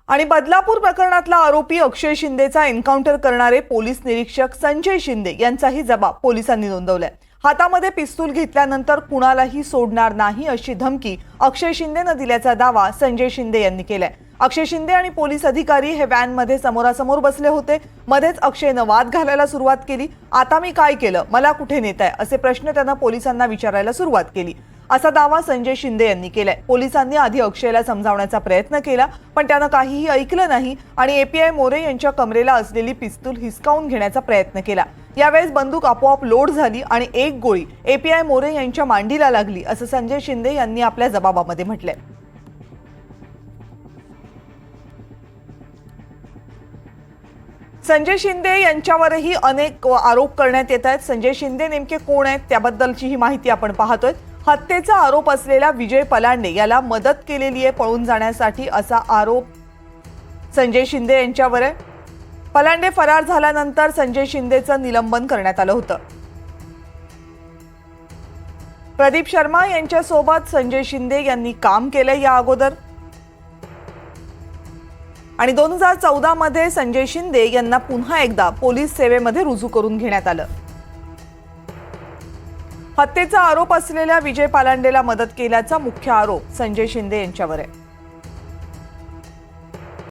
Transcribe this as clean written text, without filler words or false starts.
आणि बदलापूर प्रकरणातला आरोपी अक्षय शिंदेचा एन्काउंटर करणारे पोलीस निरीक्षक संजय शिंदे यांचाही जबाब पोलिसांनी नोंदवलाय। हातामध्ये पिस्तूल घेतल्यानंतर कुणालाही सोडणार नाही अशी धमकी अक्षय शिंदेने दिल्याचा दावा संजय शिंदे यांनी केलाय। अक्षय शिंदे आणि पोलीस अधिकारी हे व्हॅनमध्ये समोरासमोर बसले होते। मध्येच अक्षयने वाद घालायला सुरुवात केली। आता मी काय केलं, मला कुठे नेताय असे प्रश्न त्याने पोलिसांना विचारायला सुरुवात केली असा दावा संजय शिंदे यांनी केलाय। पोलिसांनी आधी अक्षयला समजावण्याचा प्रयत्न केला, पण त्याने काहीही ऐकलं नाही आणि एपीआय मोरे यांच्या कमरेला असलेली पिस्तूल हिसकावून घेण्याचा प्रयत्न केला। यावेळेस बंदूक आपोआप लोड झाली आणि एक गोळी एपीआय मोरे यांच्या मांडीला लागली असं संजय शिंदे यांनी आपल्या जबाबामध्ये म्हटलंय। संजय शिंदे यांच्यावरही अनेक आरोप करण्यात येत आहेत। संजय शिंदे नेमके कोण आहेत त्याबद्दलची ही माहिती आपण पाहतोय। हत्येचा आरोप असलेला विजय पलांडे याला मदत केलेली आहे पळून जाण्यासाठी असा आरोप संजय शिंदे यांच्यावर आहे। पलांडे फरार झाल्यानंतर संजय शिंदेचं निलंबन करण्यात आलं होतं। प्रदीप शर्मा यांच्यासोबत संजय शिंदे यांनी काम केलं या अगोदर आणि 2014 मध्ये संजय शिंदे यांना पुन्हा एकदा पोलीस सेवेमध्ये रुजू करून घेण्यात आलं। हत्येचा आरोप असलेल्या विजय पलांडेला मदत केल्याचा मुख्य आरोप संजय शिंदे यांच्यावर आहे।